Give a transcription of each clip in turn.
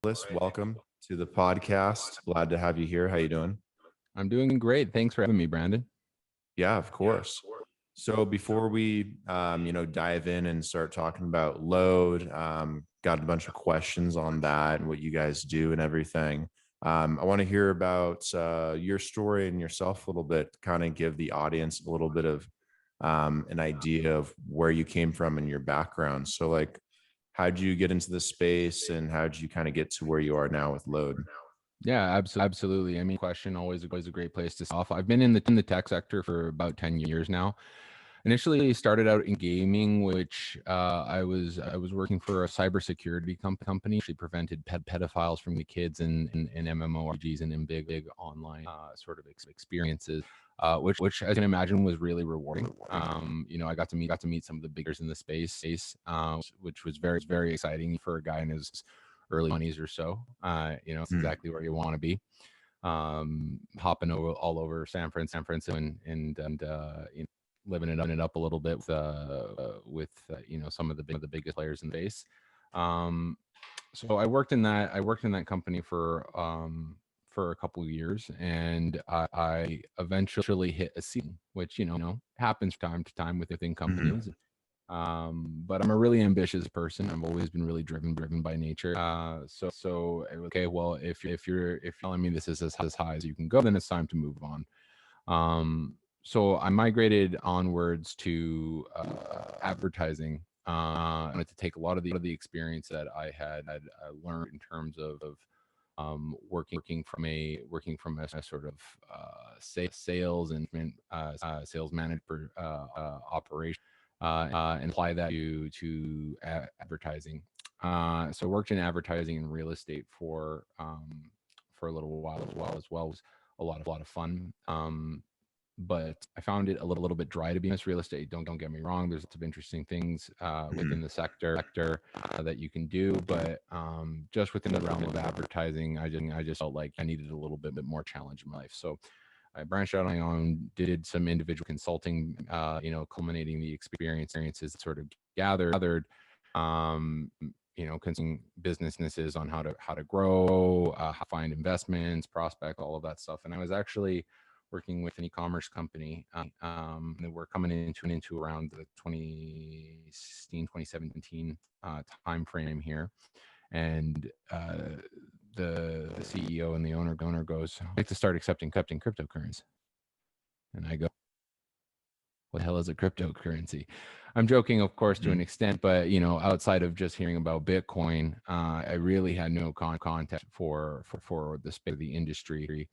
Welcome to the podcast. Glad to have you here. How you doing? I'm doing great. Thanks for having me, Brandon. Yeah, of course. So before we, dive in and start talking about Lode, got a bunch of questions on that and what you guys do and everything. I want to hear about your story and yourself a little bit, kind of give the audience a little bit of an idea of where you came from and your background. So, like, how did you get into the space and how did you kind of get to where you are now with Lode? Yeah, absolutely. I mean, question always a great place to start off. I've been in the tech sector for about 10 years now. Initially started out in gaming, which I was working for a cybersecurity company. Actually prevented pedophiles from the kids in MMORPGs and in big online sort of experiences. Which as you can imagine was really rewarding. I got to meet some of the biggers in the space, which was very exciting for a guy in his early 20s or so. It's exactly where you want to be. Hopping all over San Francisco and living it up a little bit with some of the biggest players in the space. So I worked in that company for a couple of years, and I eventually hit a ceiling, which happens from time to time within companies. But I'm a really ambitious person. I've always been really driven by nature. So okay, well, if you're telling me this is as high as you can go, then it's time to move on. So I migrated onwards to advertising. I wanted to take a lot of the experience that I had learned in terms of working from a sort of sales and sales manager operation, and apply that to advertising. So I worked in advertising and real estate for a little while as well. It was a lot of fun. But I found it a little bit dry, to be honest. Real estate, don't get me wrong. There's lots of interesting things within the sector that you can do, but just within the realm of advertising, I just felt like I needed a little bit more challenge in my life. So I branched out on my own, did some individual consulting, culminating the experiences sort of gathered, consulting businesses on how to grow, how to find investments, prospect, all of that stuff. And I was actually working with an e-commerce company. And we're coming into around the 2016, 2017 time frame here. And the CEO and the owner goes, "I'd like to start accepting cryptocurrencies." And I go, "What the hell is a cryptocurrency?" I'm joking, of course, to an extent, but outside of just hearing about Bitcoin, I really had no context for the space of the industry.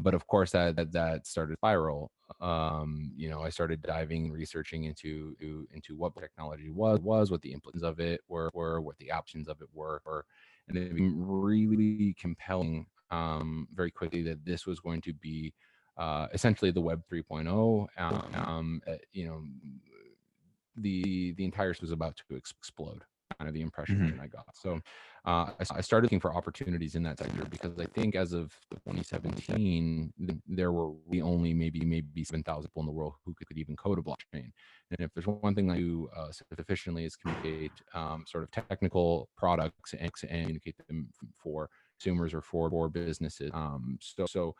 But of course, that started spiral. I started diving and researching into what technology was, what the implications of it were, what the options of it were, and it became really compelling very quickly that this was going to be essentially the Web 3.0. The entire was about to explode. Kind of the impression that I got. So I started looking for opportunities in that sector, because I think as of 2017, there were really only maybe 7,000 people in the world who could even code a blockchain. And if there's one thing I do sufficiently is communicate sort of technical products and communicate them for consumers or for businesses. So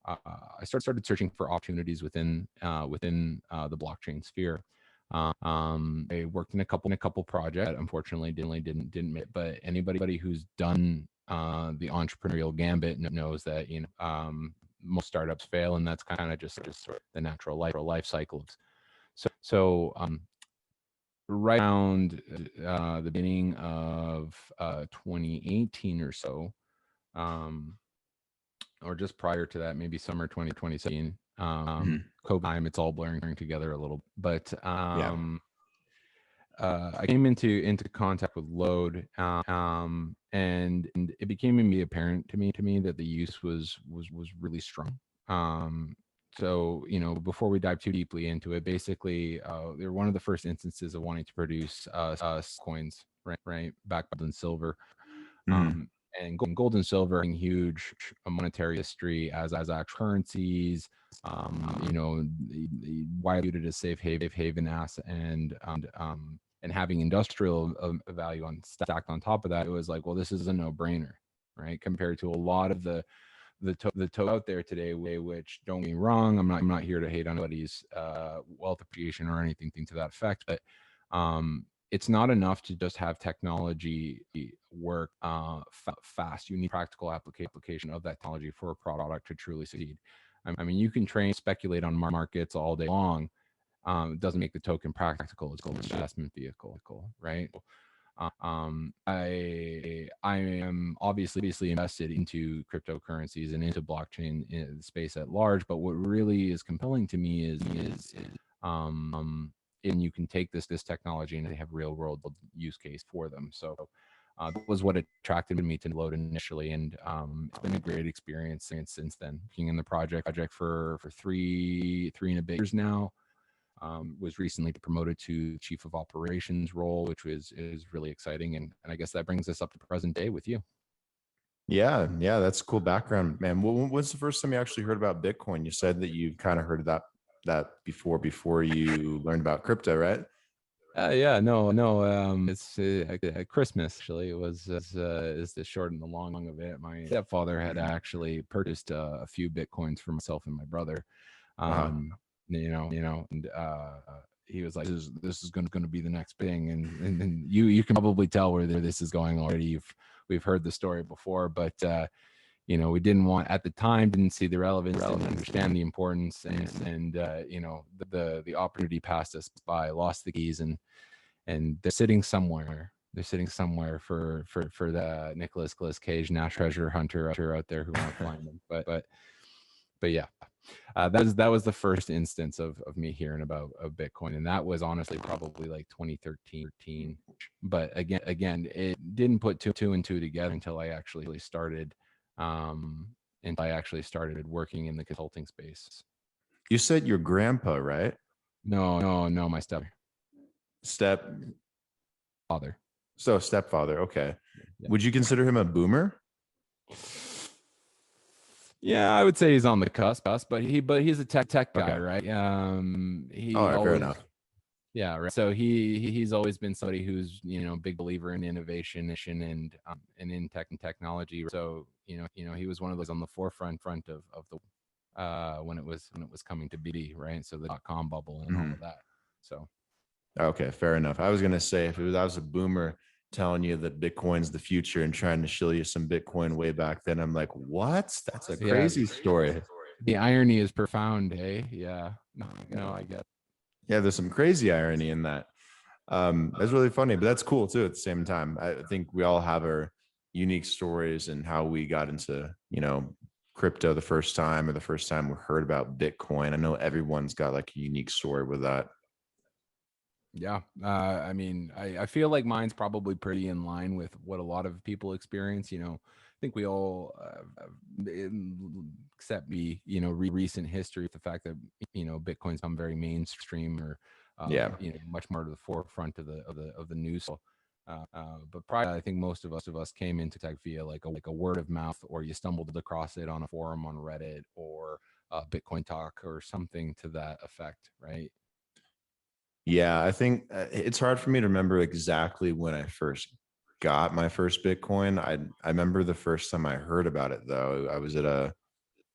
I started searching for opportunities within the blockchain sphere. I worked in a couple projects that unfortunately didn't make it, but anybody who's done the entrepreneurial gambit knows that most startups fail, and that's kind of just sort of the natural life cycle. So right around the beginning of 2018 or so, or just prior to that, maybe summer 2017, COVID time, it's all blurring together a little, but I came into contact with Lode, and it became immediately apparent to me that the use was really strong. So before we dive too deeply into it, basically they're one of the first instances of wanting to produce coins, right, backed in silver. And gold and silver having huge monetary history as actual currencies, widely viewed as safe haven asset, and having industrial value stacked on top of that. It was like, well, this is a no-brainer. right? Compared to a lot of the out there today, which don't get me wrong, I'm not here to hate on anybody's wealth appreciation or anything to that effect, but it's not enough to just have technology work fast. You need practical application of that technology for a product to truly succeed. I mean, you can train, speculate on markets all day long. It doesn't make the token practical. It's an investment vehicle, right? I am obviously invested into cryptocurrencies and into blockchain space at large. But what really is compelling to me is and you can take this technology and they have real world use case for them. So that was what attracted me to Lode initially, and it's been a great experience since then. Working in the project for three and a bit years now. Was recently promoted to chief of operations role, which is really exciting, and I guess that brings us up to present day with you. Yeah, yeah, that's a cool background, man. When's the first time you actually heard about Bitcoin? You said that you kind of heard of that before you learned about crypto, right? Yeah, no. It's at Christmas. Actually, it was is the short and the long of it. My stepfather had actually purchased a few bitcoins for myself and my brother. Uh-huh. And he was like, "This is going to be the next thing," and you can probably tell where this is going already. We've heard the story before, but we didn't want at the time, didn't see the relevance, didn't understand the importance, and the opportunity passed us by, lost the keys, and they're sitting somewhere. They're sitting somewhere for the Nicholas Cage, Nash treasure hunter out there who want to find them. But yeah, that was the first instance of me hearing about Bitcoin, and that was honestly probably like 2013. But again, it didn't put two and two together until I actually started working in the consulting space. You said your grandpa, right? No, my Step stepfather. So stepfather, okay. Yeah. Would you consider him a boomer? Yeah, I would say he's on the cusp, but he's a tech guy, Okay. right? All He right, fair always, enough. yeah, right. So he's always been somebody who's big believer in innovation and in tech and technology. So he was one of those on the forefront of the when it was coming to be, right? So the .com bubble and all of that. So Okay, fair enough. I was gonna say if I was a boomer telling you that Bitcoin's the future and trying to shill you some Bitcoin way back then, I'm like, what? That's a yeah, crazy story. the irony is profound, eh? Yeah, no, I get. Yeah, there's some crazy irony in that. That's really funny, but that's cool too at the same time. I think we all have our unique stories and how we got into, crypto the first time or the first time we heard about Bitcoin. I know everyone's got like a unique story with that. Yeah. I mean, I feel like mine's probably pretty in line with what a lot of people experience. I think we all, except me, recent history with the fact that, Bitcoin's become very mainstream or, Yeah. much more to the forefront of the news. So, but prior, I think most of us came into tech via like a word of mouth, or you stumbled across it on a forum on Reddit or Bitcoin Talk or something to that effect, right? Yeah, I think it's hard for me to remember exactly when I first got my first Bitcoin. I remember the first time I heard about it though. I was at a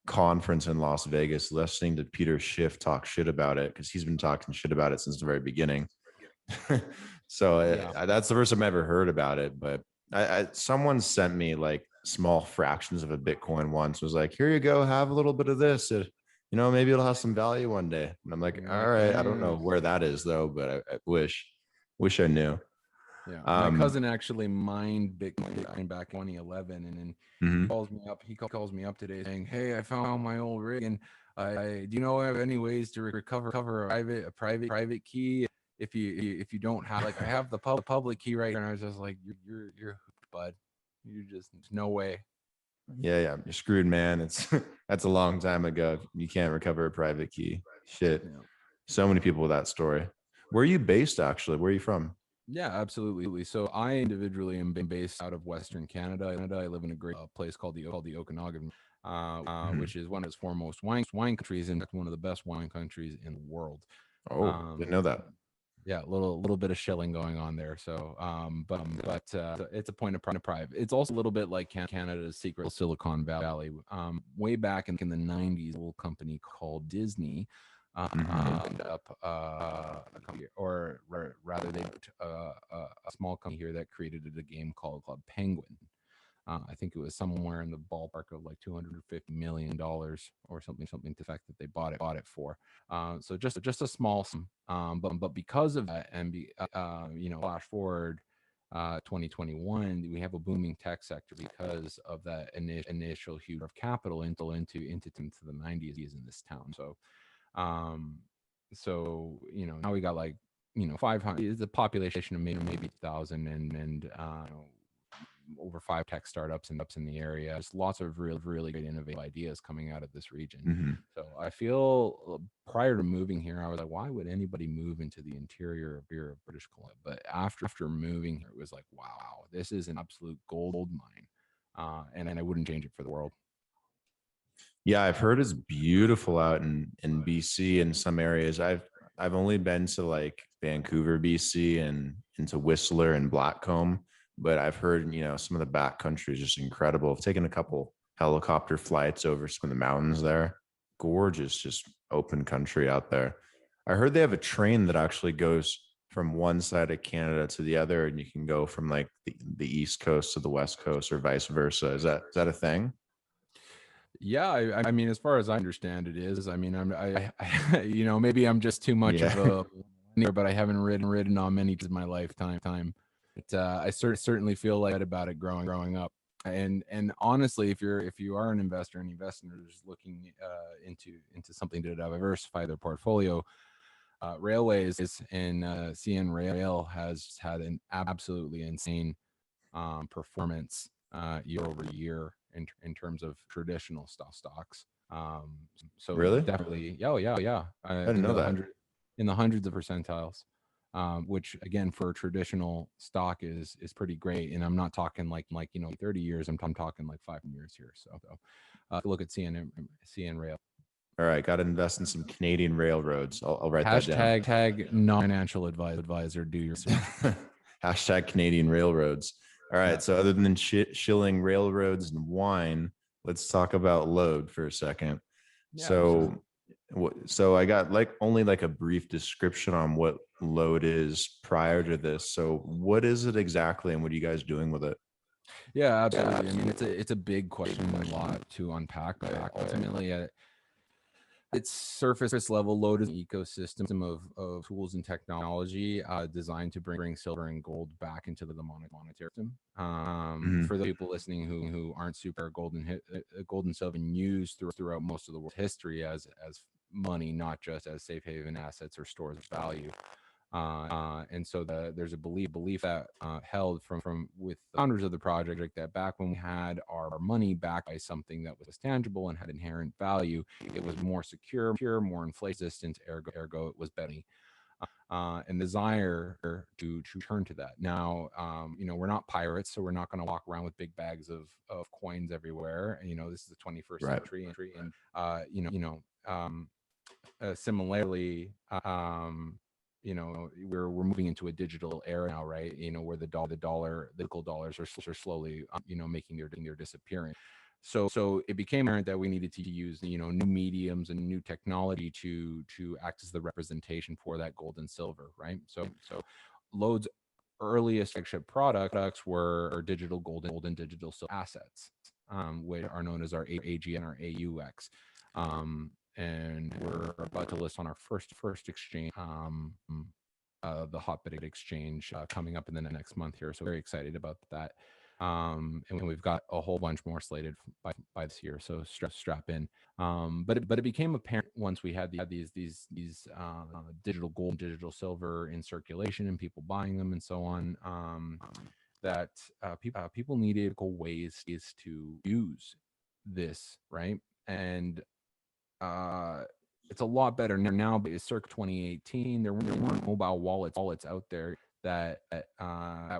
conference in Las Vegas listening to Peter Schiff talk shit about it because he's been talking shit about it since the very beginning. So Yeah. that's the first time I ever heard about it. But someone sent me like small fractions of a Bitcoin once. Was like, here you go, have a little bit of this. Maybe it'll have some value one day. And I'm like, all right, I don't know Nice. where that is though, but I wish I knew. Yeah, my Um, cousin actually mined Bitcoin back in 2011, and then he mhm. calls me up. He calls me up today saying, "Hey, I found my old rig, and I do you know of any ways to recover a private key if you don't have like I have the public key right here." And I was just like, "You're hooked, bud. You just there's no way." Yeah, you're screwed, man. It's that's a long time ago. You can't recover a private key. Shit. Yeah. So many people with that story. Where are you based actually? Where are you from? Yeah, absolutely. So I individually am based out of Western Canada. I live in a great place called the Okanagan, Mhm. which is one of its foremost wine countries, and one of the best wine countries in the world. Oh, didn't Um, know that. Yeah, a little bit of shilling going on there. So, but it's a point of pride. It's also a little bit like Canada's secret Silicon Valley. Way back in the '90s, a little company called Disney Hmm. ended up a company, or rather, they a small company here that created a game called Penguin. I think it was somewhere in the ballpark of like $250 million or something to the fact that they bought it for. So just a small sum, but because of that, and flash forward 2021, we have a booming tech sector because of that initial huge of capital into the '90s in this town. Um, now we got like 500, the population of maybe 1,000, and over 5 tech startups and ups in the area. Just lots of really great innovative ideas coming out of this region. Hmm. So I feel prior to moving here, I was like, why would anybody move into the interior of British Columbia? But after moving here, it was like, wow, this is an absolute gold mine. And I wouldn't change it for the world. Yeah, I've heard it's beautiful out in BC in some areas. I've only been to like Vancouver, BC, and into Whistler and Blackcomb, but I've heard, some of the back country is just incredible. I've taken a couple helicopter flights over some of the mountains there. Gorgeous, just open country out there. I heard they have a train that actually goes from one side of Canada to the other, and you can go from like the East Coast to the West Coast or vice versa. Is that a thing? Yeah, I mean, as far as I understand, it is. I mean, maybe I'm just too much of Yeah. a millennial, but I haven't ridden on many in my lifetime. But I certainly feel like that about it growing up. And honestly, if you are an investor and investors looking into something to diversify their portfolio, railways and CN Rail has had an absolutely insane performance year over year in terms of traditional stocks. Um, so Really? definitely, oh yeah, I didn't know that. in the hundreds of percentiles, which again for a traditional stock is pretty great. And I'm not talking like 30 years. I'm talking like 5 years here. So look at CN Rail. All right, got to invest in some Canadian railroads. I'll write that down. Hashtag tag non-financial advisor. Do your research. Hashtag Canadian railroads. All Yeah, right, so other than shilling railroads and wine, let's talk about Lode for a second. yeah, absolutely. So I got like only like a brief description on what Lode is prior to this. So what is it exactly, and what are you guys doing with it? Yeah, absolutely. I mean, it's a big question, a lot to unpack, but ultimately, at its surface level, Lode is an ecosystem of tools and technology designed to bring silver and gold back into the monetary system. Mhm. For the people listening who aren't super gold and silver been used throughout most of the world's history as money, not just as safe haven assets or stores of value. And so there's a belief that held from with the founders of the project that back when we had our money backed by something that was tangible and had inherent value, it was more secure, more inflation resistant. Ergo, it was better. And desire to turn to that. Now, we're not pirates, so we're not going to walk around with big bags of coins everywhere. And, this is the 21st Right. century, and similarly, we're moving into a digital era now, right? Where the local dollars are slowly, making their disappearance. So it became apparent that we needed to use, new mediums and new technology to act as the representation for that gold and silver, right? So Lode's earliest flagship products were digital gold and digital silver assets, which are known as our AG and our AUX. And we're about to list on our first exchange, the Hotbit exchange, coming up in the next month here. So very excited about that. And we've got a whole bunch more slated by this year. So strap in. But it became apparent once we had these digital gold, digital silver in circulation, and people buying them and so on. That people needed ways to use this, right? And uh, it's a lot better now, but it's circa 2018. There weren't mobile wallets out there that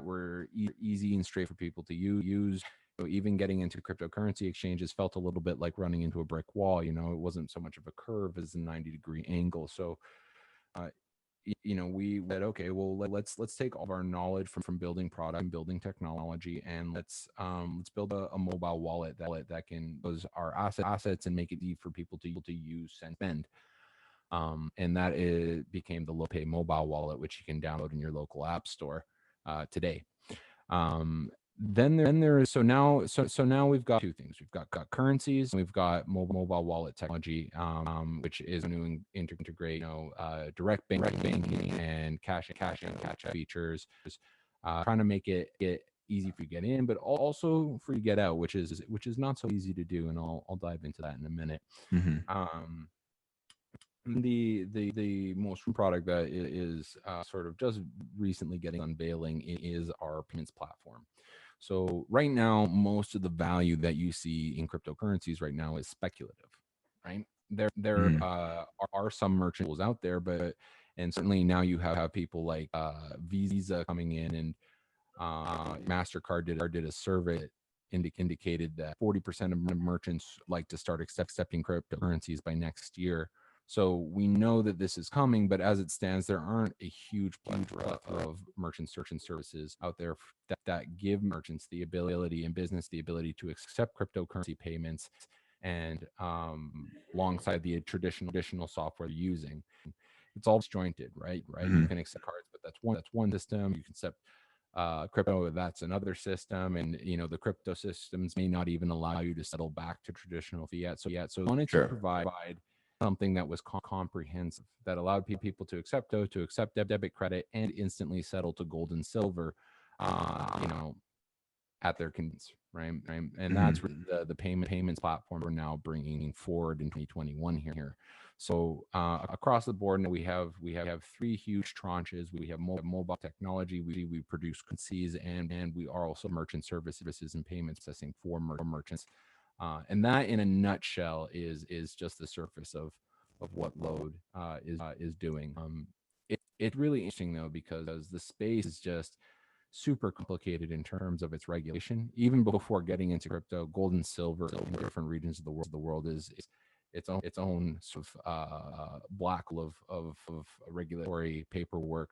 were easy and straight for people to use. So even getting into cryptocurrency exchanges felt a little bit like running into a brick wall. It wasn't so much of a curve as a 90-degree angle. So we said, okay, well, let's take all of our knowledge from building product and building technology, and let's build a mobile wallet that can those our assets and make it easy for people to use and spend. And that became the Lode mobile wallet, which you can download in your local app store today. Then there is so now we've got two things. We've got currencies, and we've got mobile wallet technology, which is going to integrate direct banking and cash and cash features, trying to make it easy for you to get in, but also for you to get out, which is not so easy to do, and I'll dive into that in a minute. Um, the most product that is sort of just recently getting unveiling is our payments platform. So right now, most of the value that you see in cryptocurrencies right now is speculative, right? There are some merchants out there, but and certainly now you have people like Visa coming in, and Mastercard did a survey indicated that 40% of merchants like to start accepting cryptocurrencies by next year. So we know that this is coming, but as it stands, there aren't a huge plethora of merchant search and services out there that give merchants the ability and business the ability to accept cryptocurrency payments, and alongside the traditional software they're using. It's all disjointed, right? You can accept cards, but that's one system. You can accept crypto, that's another system, and the crypto systems may not even allow you to settle back to traditional fiat. So we wanted to provide something that was comprehensive, that allowed people to accept debit, credit, and instantly settle to gold and silver, at their convenience, right? And that's the payments platform we're now bringing forward in 2021 here. So across the board, we have three huge tranches. We have mobile technology. We produce currencies, and we are also merchant services and payments processing for merchants. And that, in a nutshell, is just the surface of what Lode is doing. It's really interesting though, because the space is just super complicated in terms of its regulation. Even before getting into crypto, gold and silver in different regions of the world is its own sort of black hole of regulatory paperwork.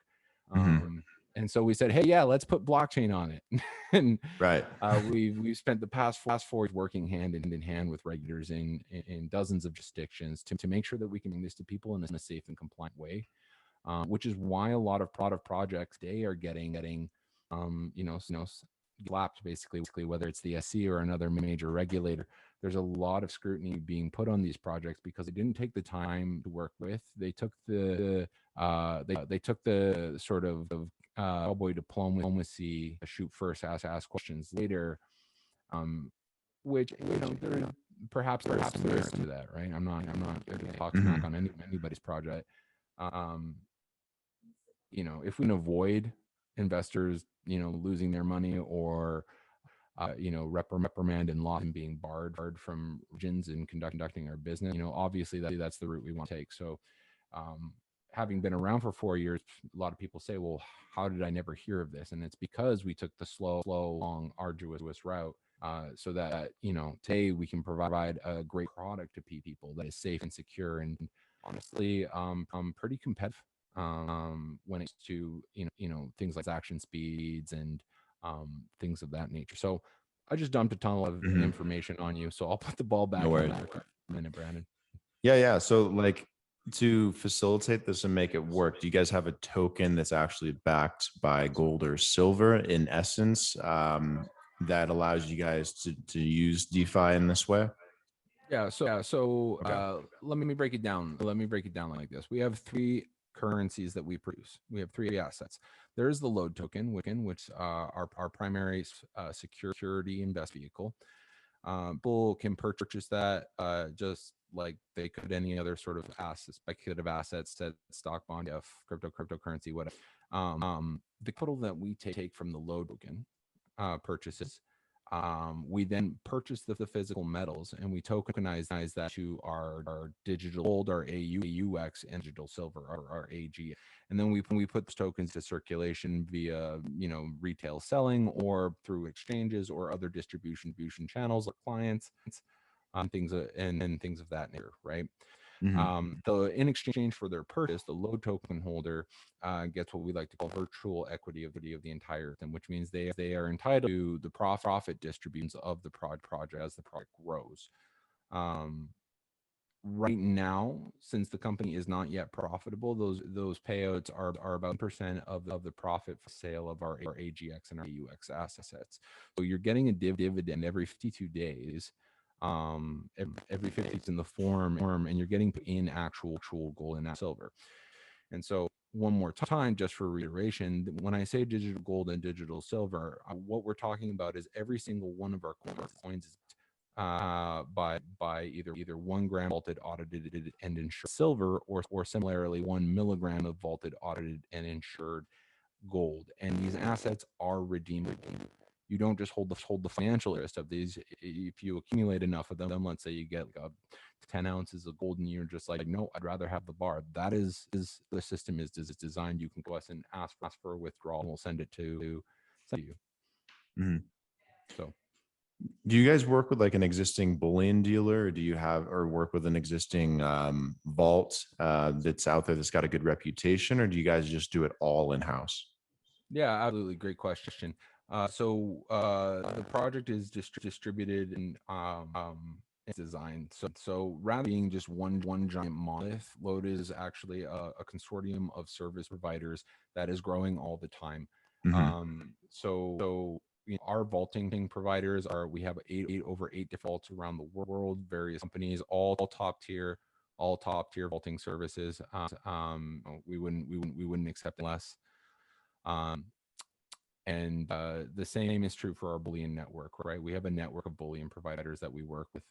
And so we said, hey, yeah, let's put blockchain on it. And we've spent the past 4 years working hand in hand with regulators in dozens of jurisdictions to make sure that we can bring this to people in a safe and compliant way. Which is why a lot of projects today are getting slapped, basically, whether it's the SEC or another major regulator. There's a lot of scrutiny being put on these projects because they didn't take the time to work with. They took the they took the sort of cowboy diplomacy, shoot first, ask questions later, which there perhaps there's some merit to that, right? I'm not here to talk smack on anybody's project. If we can avoid investors, losing their money, or reprimand and loss and being barred from regions and conducting our business, obviously that's the route we want to take. So, having been around for 4 years, a lot of people say, well, how did I never hear of this? And it's because we took the slow, long, arduous route, so that, today we can provide a great product to people that is safe and secure, and honestly, pretty competitive, when it's to, things like transaction speeds and things of that nature. So I just dumped a ton of information on you, so I'll put the ball back in for a minute, Brandon. Yeah. So, like, to facilitate this and make it work, do you guys have a token that's actually backed by gold or silver, in essence, that allows you guys to use DeFi in this way? Yeah. So let me break it down. Like this. We have 3 currencies that we produce. We have 3 assets. There's the Lode token, which our primary security invest vehicle. People can purchase that just like they could any other sort of speculative assets, that stock, bond, cryptocurrency, whatever. The capital that we take from the Lode token purchases, we then purchase the physical metals, and we tokenize that to our digital gold, our AUX, and digital silver, our AG. And then we put those tokens to circulation via retail selling, or through exchanges or other distribution channels like clients, things and things of that nature, right? Hmm. In exchange for their purchase, the Lode token holder gets what we like to call virtual equity of the entire thing, which means they are entitled to the profit distributions of the project as the project grows. Right now, since the company is not yet profitable, those payouts are about 10% of the profit for sale of our AGX and our AUX assets. So you're getting a dividend every 52 days, every 50 in the form, and you're getting in actual gold and silver. And so one more time, just for reiteration, when I say digital gold and digital silver, what we're talking about is every single one of our coins is by either 1 gram vaulted, audited, and insured silver, or similarly 1 milligram of vaulted, audited, and insured gold. And these assets are redeemable. You don't just hold the financial interest of these. If you accumulate enough of them, let's say you get like 10 ounces of gold, and you're just like, no, I'd rather have the bar. That is the system is designed. You can go us and ask for a withdrawal, and we'll send it to you. Hmm. So. Do you guys work with like an existing bullion dealer, or do you have, or work with an existing vault that's out there that's got a good reputation, or do you guys just do it all in house? Yeah, absolutely. Great question. The project is distributed and it's designed. So rather than being just one giant monolith, Lode is actually a consortium of service providers that is growing all the time. Hmm. Our vaulting providers we have over eight different vaults around the world, various companies, all top tier vaulting services. We wouldn't accept less. Um, and the same is true for our Bullion network, right? We have a network of Bullion providers that we work with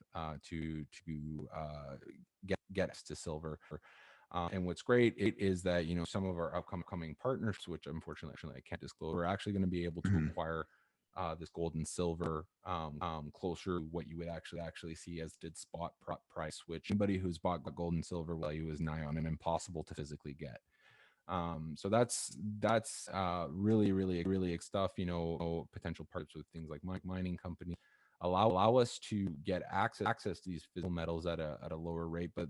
to get us to silver. And what's great is that some of our upcoming partners, which unfortunately I can't disclose, are actually going to be able to Hmm. acquire this gold and silver closer to what you would actually see as did spot price, which anybody who's bought gold and silver value is nigh on and impossible to physically get. So that's really stuff. Potential partners with things like mining companies allow us to get access to these physical metals at a lower rate, but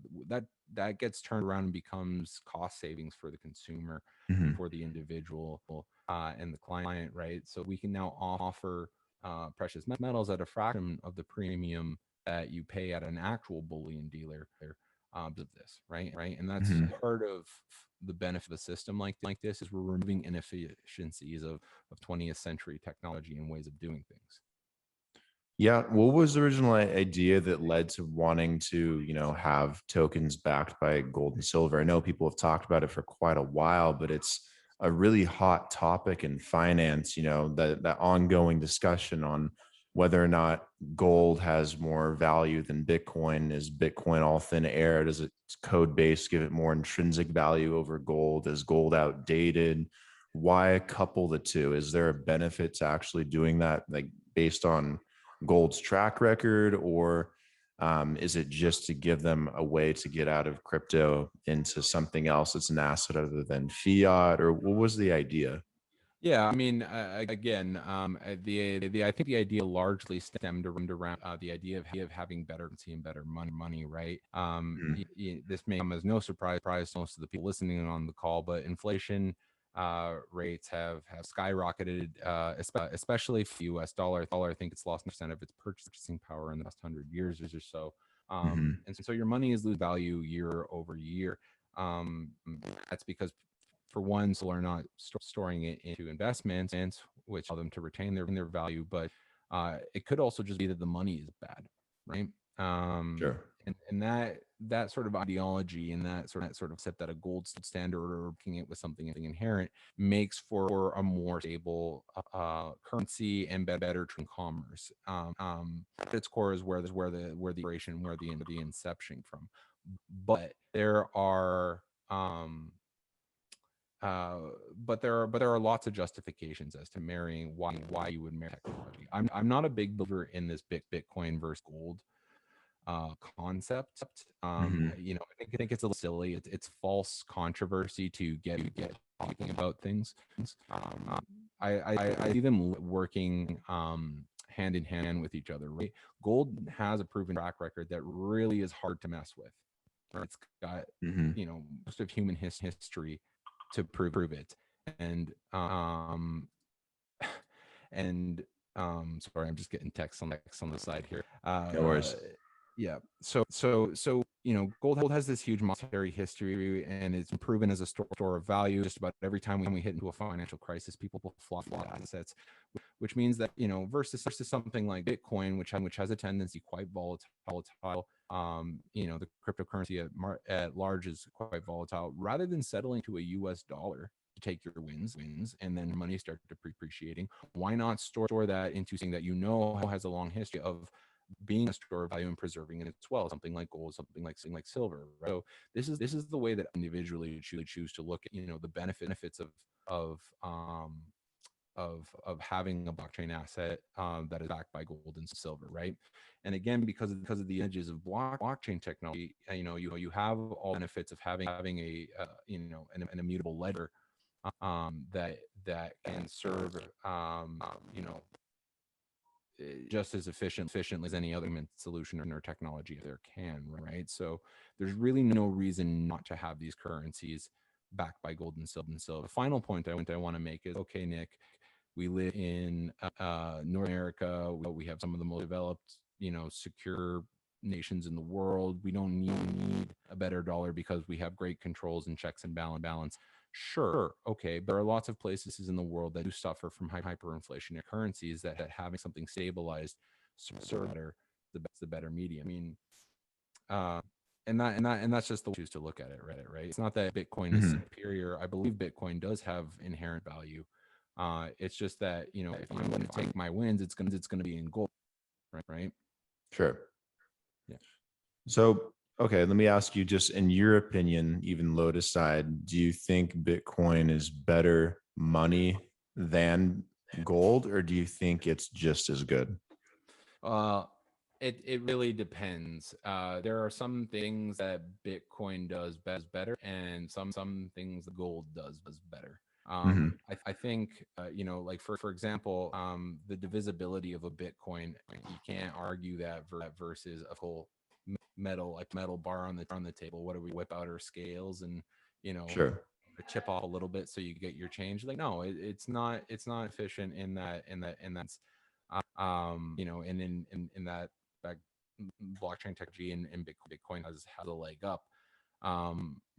that gets turned around and becomes cost savings for the consumer and Hmm. for the individual and the client, right? So we can now offer precious metals at a fraction of the premium that you pay at an actual bullion dealer of this, right? And that's Hmm. part of the benefit of a system like this is we're removing inefficiencies of 20th century technology and ways of doing things. Yeah. What was the original idea that led to wanting to, have tokens backed by gold and silver? I know people have talked about it for quite a while, but it's a really hot topic in finance, that ongoing discussion on whether or not gold has more value than Bitcoin. Is Bitcoin all thin air? Does its code base give it more intrinsic value over gold? Is gold outdated? Why couple the two? Is there a benefit to actually doing that, like based on gold's track record, or is it just to give them a way to get out of crypto into something else that's an asset other than fiat, or what was the idea? Yeah, I mean, again, I think the idea largely stemmed around the idea of having better currency and better money, right? Mhm. This may come as no surprise to most of the people listening on the call, but inflation rates have skyrocketed, especially for the U.S. dollar. I think it's lost percent of its purchasing power in the last 100 years or so. Mhm. And so your money is losing value year over year. Um, that's because for one, people are not storing it into investments, which allow them to retain their value. But it could also just be that the money is bad, right? Sure. And that sort of ideology and that sort of set that a gold standard or looking it with something inherent makes for a more stable currency and better commerce. At its core is where the operation, where the inception from. But there are uh, but there are lots of justifications as to marrying why you would marry technology. I'm not a big believer in this Bitcoin versus gold concept. Mhm. I think it's a little silly. It's false controversy to get talking about things. Um, I see them working hand in hand with each other. Right? Gold has a proven track record that really is hard to mess with. right? It's got, Hmm. most of human history to prove it. And and sorry, I'm just getting text on the side here. No worries. Yeah. So gold has this huge monetary history, and it's proven as a store of value. Just about every time we hit into a financial crisis, people will flock assets, which means that, versus something like Bitcoin, which has a tendency quite volatile. The cryptocurrency at large is quite volatile. Rather than settling to a US dollar to take your wins, and then money start depreciating, why not store that into something that has a long history of being a store of value and preserving it as well, something like gold, something like silver, right? So this is the way that I individually choose to look at, the benefits of having a blockchain asset that is backed by gold and silver, right? And again, because of the edges of blockchain technology, you have all benefits of having a an immutable ledger that can serve just as efficiently as any other solution or technology there can, right? So there's really no reason not to have these currencies backed by gold and silver. The final point I want to make is, okay, Nick, we live in North America. We have some of the most developed, secure nations in the world. We don't need a better dollar because we have great controls and checks and balance. Sure, okay, but there are lots of places in the world that do suffer from hyperinflationary currencies that having something stabilized serve the better medium. I mean, uh, and that's just the way I choose to look at it, right? It's not that Bitcoin is Hmm. superior. I believe Bitcoin does have inherent value. It's just that, if I'm going to take my wins, it's going to be in gold, right? Sure. Yeah. So, okay, let me ask you, just in your opinion, even Lode aside, do you think Bitcoin is better money than gold, or do you think it's just as good? Uh, it really depends. There are some things that Bitcoin does better, and some things gold does better. Hmm. I think, like for example, the divisibility of a Bitcoin, you can't argue that versus a whole metal bar on the table. What do we whip out our scales and, you know Sure. chip off a little bit so you get your change? Like, no, it's not efficient in that and in that blockchain technology and Bitcoin has a leg up.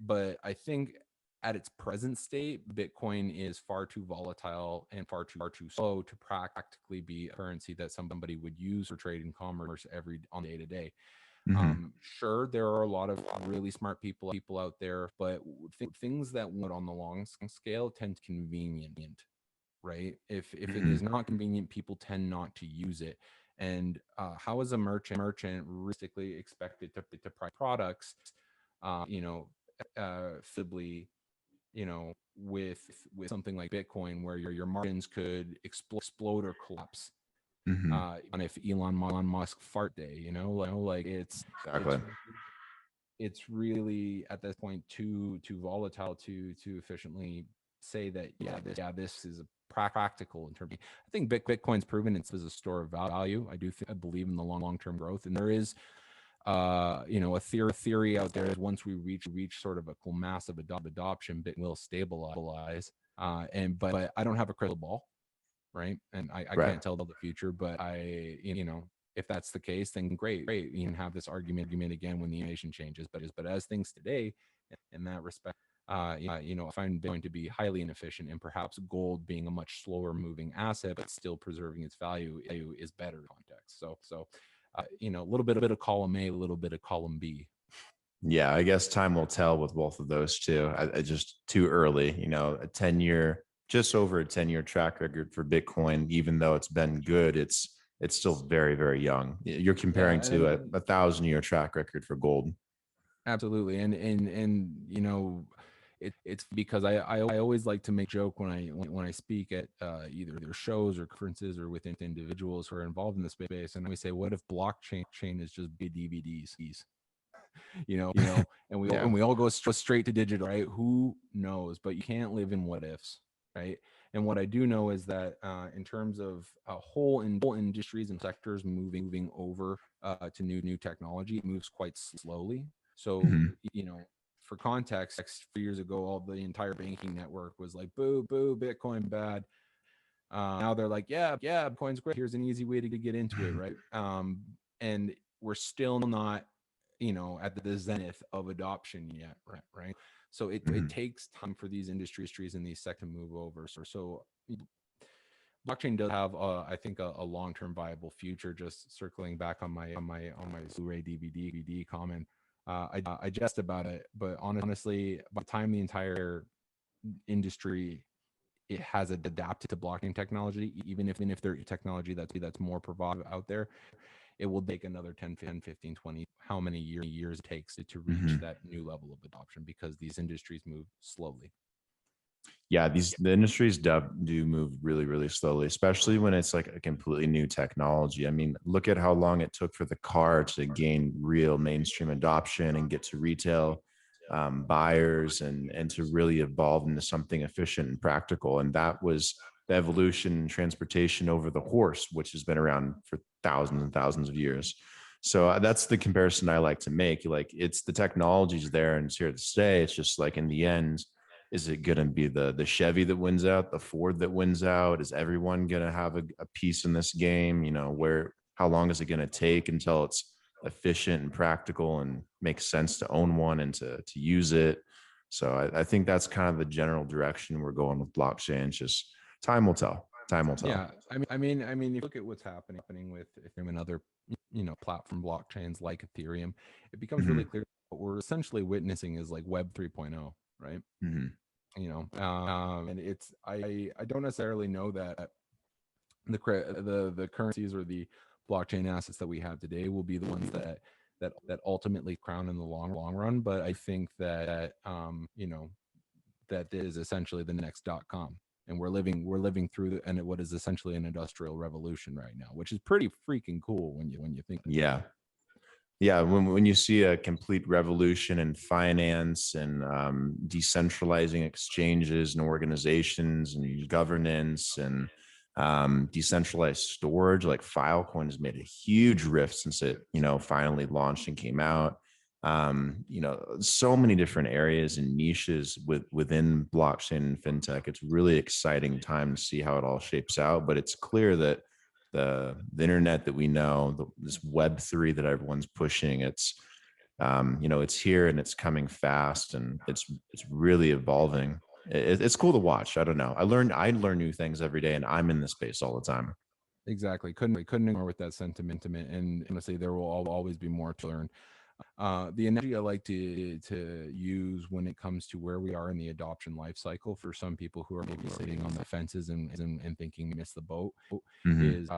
But I think at its present state, Bitcoin is far too volatile and far too slow to practically be a currency that somebody would use for trade and commerce every on day to day. Hmm. Sure, there are a lot of really smart people out there, but things that would on the long scale tend to convenient, right? If it is Hmm. not convenient, people tend not to use it. And how is a merchant realistically expected to price products, uh, you know, fibly, with something like Bitcoin, where your margins could explode or collapse Hmm. on if Elon Musk fart day, like it's Exactly. it's really at this point too volatile to efficiently say that, this is a practical in terms. I think Bitcoin's proven it's as a store of value. I believe in the long-term growth, and there is a theory out there is once we reach sort of a cool massive adoption, Bitcoin will stabilize. But I don't have a crystal ball, right? And I Right. can't tell the future, but if that's the case, then great. You can have this argument again when the information changes. But as things today, in that respect, I find Bitcoin to be highly inefficient, and perhaps gold being a much slower moving asset, but still preserving its value is better context. So, a little bit of column A, a little bit of column B. Yeah, I guess time will tell with both of those two. I just too early, a 10-year, just over a 10-year track record for Bitcoin, even though it's been good, it's still very, very young. You're Yeah, comparing to a 1,000-year track record for gold. absolutely. And it's because I always like to make joke when I speak at either shows or conferences or with individuals who are involved in the space, and we say, what if blockchain is just big DVDs? And we all, Yeah. and we all go straight to digital, right? Who knows? But you can't live in what ifs, right? And what I do know is that in terms of whole industries and sectors moving over to new technology, it moves quite slowly. So, Mhm. for context, 4 years ago, all the entire banking network was like, boo, boo, Bitcoin bad. Now they're like, yeah, Bitcoin's great. Here's an easy way to get into it, right? And we're still not, at the zenith of adoption yet, right? So it Mhm. takes time for these industries and these sectors to move over. So blockchain does have, I think, a long-term viable future. Just circling back on my Blu-ray DVD comment, I jest about it, but honestly, by the time the entire industry it has adapted to blockchain technology, even if there's technology that's more provocative out there, it will take another 10, 15, 20, how many years it takes to reach Mhm. that new level of adoption, because these industries move slowly. Yeah, the industries do move really, really slowly, especially when it's like a completely new technology. I mean, look at how long it took for the car to gain real mainstream adoption and get to retail buyers and to really evolve into something efficient and practical. And that was the evolution in transportation over the horse, which has been around for thousands and thousands of years. So that's the comparison I like to make. Like, it's the technology's there and it's here to stay. It's just like, in the end, is it going to be the Chevy that wins out, the Ford that wins out? Is everyone going to have a piece in this game? How long is it going to take until it's efficient and practical and makes sense to own one and to use it? So I think that's kind of the general direction we're going with blockchain. It's just time will tell. Time will tell. Yeah, I mean, if you look at what's happening with Ethereum and other, platform blockchains like Ethereum, it becomes really Hmm. clear what we're essentially witnessing is like Web 3.0, right? Hmm. And I don't necessarily know that the currencies or the blockchain assets that we have today will be the ones that ultimately crown in the long run. But I think that that is essentially the next .com, and we're living through and what is essentially an industrial revolution right now, which is pretty freaking cool when you think of it. Yeah. Yeah, when you see a complete revolution in finance and decentralizing exchanges and organizations and governance and decentralized storage, like Filecoin has made a huge rift since it finally launched and came out. So many different areas and niches within blockchain and fintech. It's really exciting time to see how it all shapes out. But it's clear that the internet that we know, this Web 3 that everyone's pushing, it's here and it's coming fast and it's really evolving. It's cool to watch. I don't know. I learn new things every day, and I'm in this space all the time. Exactly. Couldn't ignore with that sentiment. And honestly, there will always be more to learn. The analogy I like to use when it comes to where we are in the adoption life cycle for some people who are maybe sitting on the fences and thinking miss the boat Hmm. is,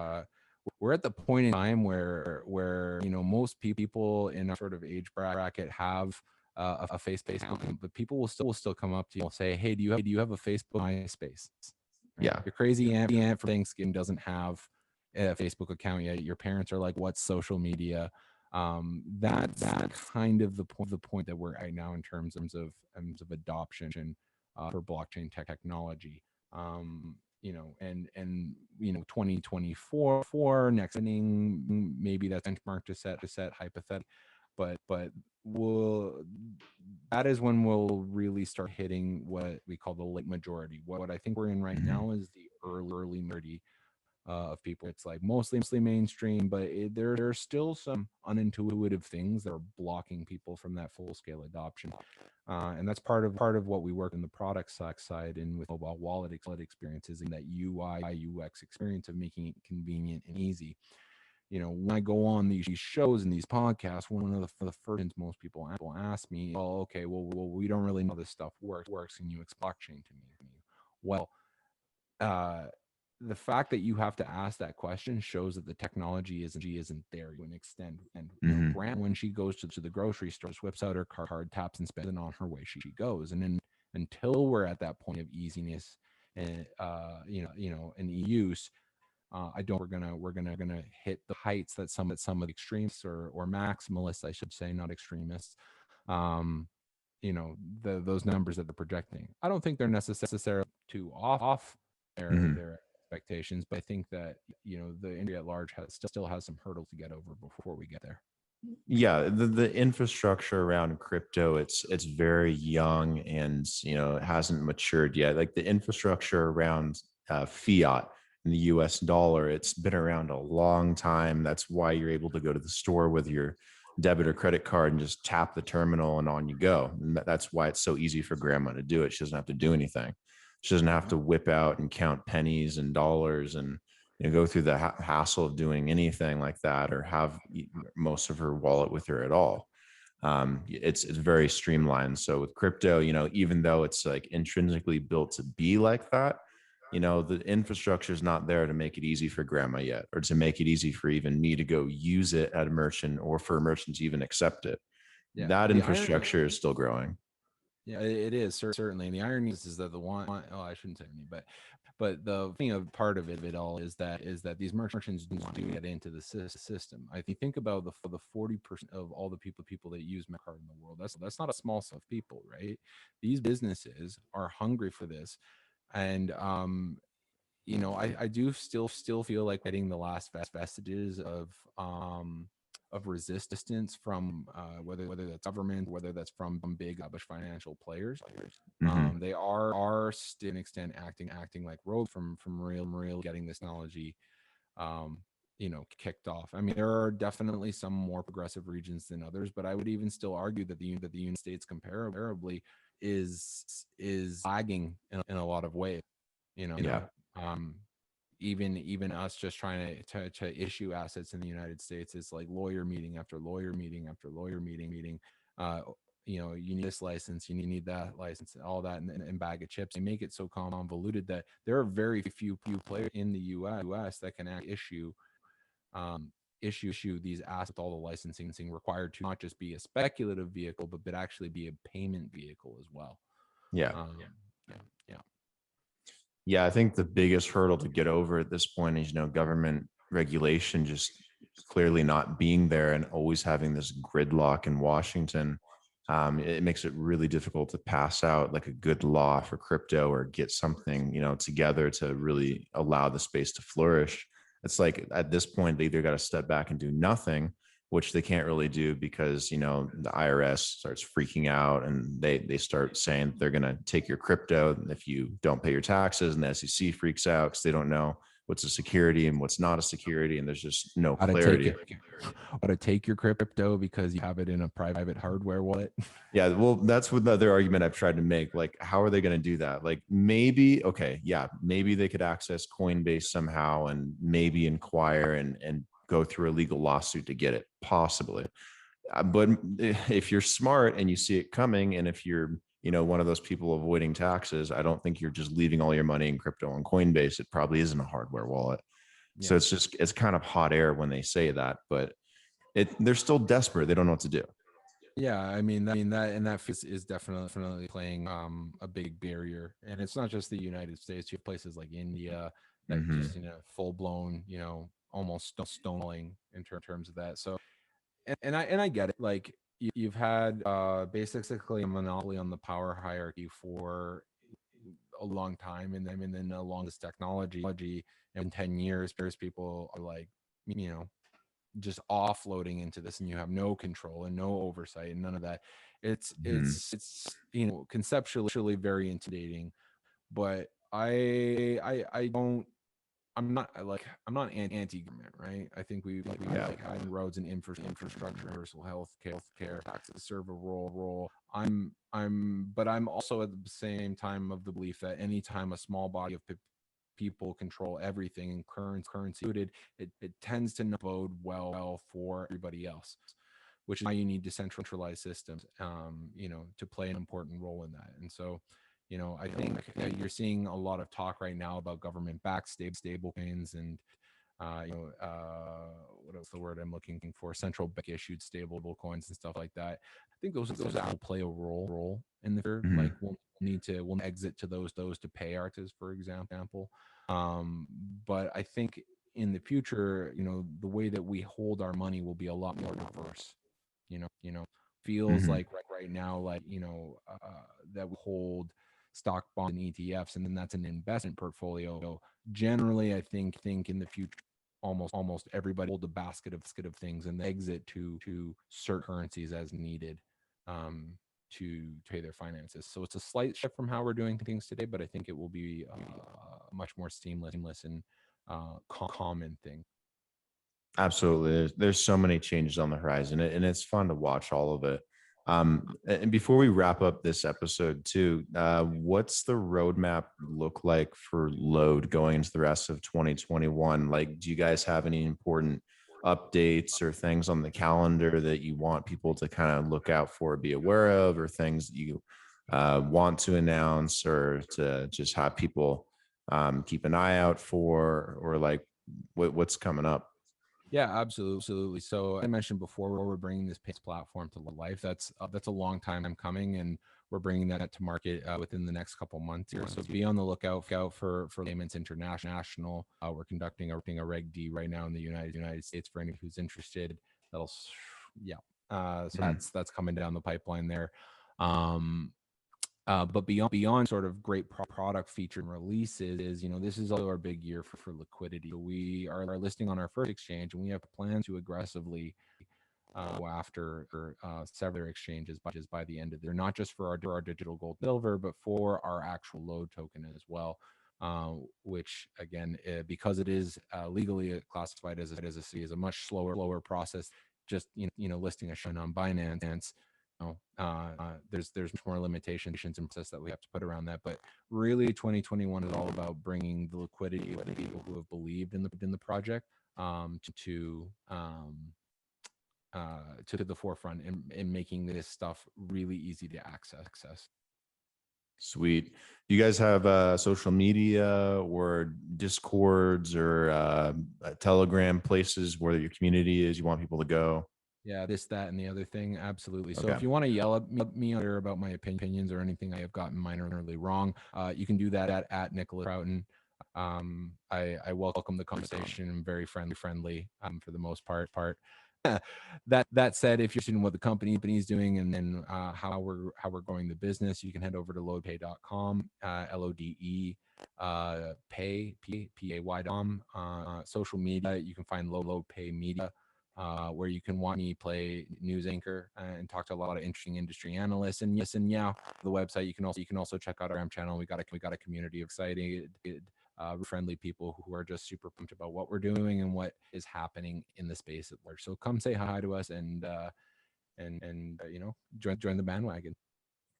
we're at the point in time where most people in our sort of age bracket have a Facebook account, but people will still come up to you and say, hey, do you have a Facebook, MySpace? Right? Yeah. Your crazy aunt for Thanksgiving doesn't have a Facebook account yet. Your parents are like, what's social media? That's kind of the point that we're at now in terms of adoption for blockchain technology. And 2024 for next inning, maybe that's benchmark to set hypothetical, but we'll that is when we'll really start hitting what we call the late majority. What I think we're in right Hmm. now is the early majority of people. It's like mostly mainstream, but there are still some unintuitive things that are blocking people from that full scale adoption. And that's part of what we work in the product side and with mobile wallet experiences, and that UI UX experience of making it convenient and easy. When I go on these shows and these podcasts, one of the first things most people ask me, oh, okay, well, we don't really know this stuff works. Can you explain blockchain to me? Well, uh, the fact that you have to ask that question shows that the technology isn't there to an extent. And Hmm. Brand, when she goes to the grocery store, whips out her card, taps and spends, and on her way she goes. And then until we're at that point of easiness and and use, I don't. We're gonna hit the heights that some of the extremists or maximalists, I should say, not extremists. Um, those numbers that they're projecting. I don't think they're necessarily too off Hmm. their expectations, but I think that the industry at large still has some hurdles to get over before we get there. Yeah, the infrastructure around crypto, it's very young, and it hasn't matured yet. Like the infrastructure around fiat and the US dollar, it's been around a long time. That's why you're able to go to the store with your debit or credit card and just tap the terminal and on you go. And that's why it's so easy for grandma to do it. She doesn't have to do anything. She doesn't have to whip out and count pennies and dollars and go through the hassle of doing anything like that, or have most of her wallet with her at all. It's very streamlined. So with crypto, even though it's like intrinsically built to be like that, the infrastructure is not there to make it easy for grandma yet, or to make it easy for even me to go use it at a merchant, or for a merchant to even accept it. Yeah, That the irony. infrastructure is still growing. Yeah, it is certainly, and the irony is that the one, oh, I shouldn't say any, but the thing of part of it all is that these merchants do get into the system. I think about the 40% of all the people that use card in the world. That's not a small set of people, right? These businesses are hungry for this, and I do still feel like getting the last vestiges of resistance from whether that's government, whether that's from big established financial players. Mm-hmm. They are to an extent acting like rogue from real getting this technology kicked off. I mean, there are definitely some more progressive regions than others, but I would even still argue that the United States comparably is lagging in a lot of ways. Yeah. Um, even us just trying to issue assets in the United States is like lawyer meeting after lawyer meeting after lawyer meeting. Uh, you need this license, you need that license, all that, and bag of chips. They make it so convoluted that there are very few players in the U.S. that can um, issue these assets with all the licensing required to not just be a speculative vehicle, but actually be a payment vehicle as well. Yeah. Yeah. Yeah. Yeah, I think the biggest hurdle to get over at this point is, government regulation just clearly not being there, and always having this gridlock in Washington. It makes it really difficult to pass out like a good law for crypto, or get something, together to really allow the space to flourish. It's like at this point, they either got to step back and do nothing, which they can't really do, because the IRS starts freaking out, and they start saying they're going to take your crypto if you don't pay your taxes, and the SEC freaks out because they don't know what's a security and what's not a security, and there's just no How to take clarity. it, how to take your crypto because you have it in a private hardware wallet. Yeah, well, that's what the other argument I've tried to make. Like, how are they going to do that? Like, maybe, okay, yeah, maybe they could access Coinbase somehow, and maybe inquire and go through a legal lawsuit to get it, possibly. But if you're smart and you see it coming, and if you're one of those people avoiding taxes, I don't think you're just leaving all your money in crypto on Coinbase. It probably isn't a hardware wallet. So Yeah. it's kind of hot air when they say that, but they're still desperate. They don't know what to do. Yeah, that is definitely playing a big barrier, and it's not just the United States. You have places like India that Mm-hmm. just full blown almost stonewalling in terms of that. So and I get it. Like you've had basically a monopoly on the power hierarchy for a long time, and then along this technology, in 10 years, people are like, just offloading into this, and you have no control and no oversight and none of that. it's Mm-hmm. it's it's conceptually very intimidating, but I don't I'm not anti-government, right? I think we Yeah. like having roads and infrastructure, universal health care, taxes serve a role. But I'm also at the same time of the belief that anytime a small body of people control everything, and currency included, it tends to not bode well for everybody else, which is why you need decentralized systems, to play an important role in that. And so, I think you're seeing a lot of talk right now about government-backed stable coins, and what else the word I'm looking for? Central bank issued stable coins and stuff like that. I think those will play a role in the future. Mm-hmm. Like we'll exit to those to pay artists, for example. But I think in the future, the way that we hold our money will be a lot more diverse. Feels Mm-hmm. like right now, like that we hold stock, bonds, and ETFs, and then that's an investment portfolio. Generally, I think in the future, almost everybody hold a basket of things and exit to certain currencies as needed to pay their finances. So it's a slight shift from how we're doing things today, but I think it will be much more seamless and common thing. Absolutely. There's so many changes on the horizon, and it's fun to watch all of it. And before we wrap up this episode too, what's the roadmap look like for Lode going into the rest of 2021? Like, do you guys have any important updates or things on the calendar that you want people to kind of look out for, be aware of, or things that you want to announce, or to just have people keep an eye out for, or like what's coming up? Yeah, absolutely. So I mentioned before, we're bringing this payments platform to life. That's a long time coming, and we're bringing that to market within the next couple months here. So be on the lookout for Payments International. We're conducting a Reg D right now in the United States for anyone who's interested. Yeah. So that's coming down the pipeline there. But beyond sort of great product feature and releases, this is also our big year for liquidity. So we are listing on our first exchange, and we have plans to aggressively go after several exchanges by the end of the year, not just for our digital gold silver, but for our actual Lode token as well. Which again, because it is legally classified as a C, is a much slower process. Just listing a shine on Binance. There's much more limitations and process that we have to put around that. But really, 2021 is all about bringing the liquidity of the people who have believed in the project to the forefront and making this stuff really easy to access. Sweet. Do you guys have social media or Discords or Telegram places where your community is? You want people to go? Yeah, this, that, and the other thing. Absolutely. So Okay. if you want to yell at me about my opinions or anything I have gotten minorly wrong, you can do that at Nicholas Prouten. I welcome the conversation. I'm very friendly for the most part. That said, if you're interested in what the company is doing and then how we're growing the business, you can head over to lodepay.com, LODE pay.com. Social media, you can find Lode Pay Media, where you can watch me play news anchor and talk to a lot of interesting industry analysts. And yes, and yeah, the website, you can also check out our channel. We got a community of excited, friendly people who are just super pumped about what we're doing and what is happening in the space at large. So come say hi to us and join the bandwagon.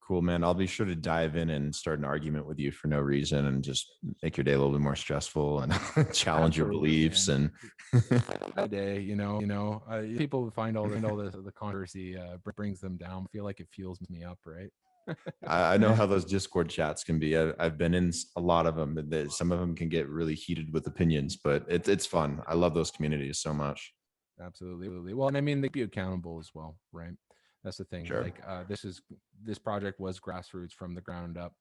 Cool, man. I'll be sure to dive in and start an argument with you for no reason and just make your day a little bit more stressful and challenge your beliefs. Man. And day, people find all the controversy brings them down. I feel like it fuels me up, right? I know how those Discord chats can be. I've been in a lot of them. Some of them can get really heated with opinions, but it's fun. I love those communities so much. Absolutely. Well, and I mean, they be accountable as well, right? That's the thing. Sure. Like this project was grassroots from the ground up,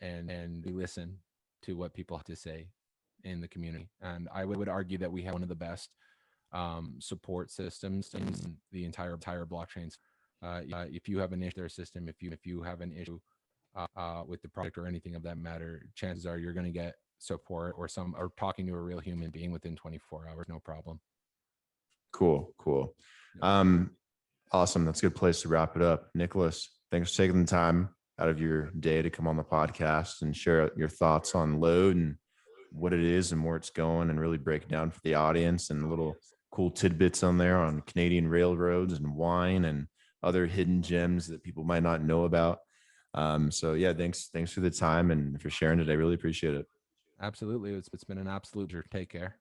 and we listen to what people have to say in the community. And I would argue that we have one of the best support systems in the entire blockchains. If you have an issue with their system, if you have an issue with the product or anything of that matter, chances are you're going to get support or talking to a real human being within 24 hours, no problem. Cool. Awesome. That's a good place to wrap it up. Nicholas, thanks for taking the time out of your day to come on the podcast and share your thoughts on Lode and what it is and where it's going, and really break it down for the audience, and little cool tidbits on there on Canadian railroads and wine and other hidden gems that people might not know about. So yeah, thanks for the time and for sharing today. Really appreciate it. Absolutely. It's been an absolute pleasure. Take care.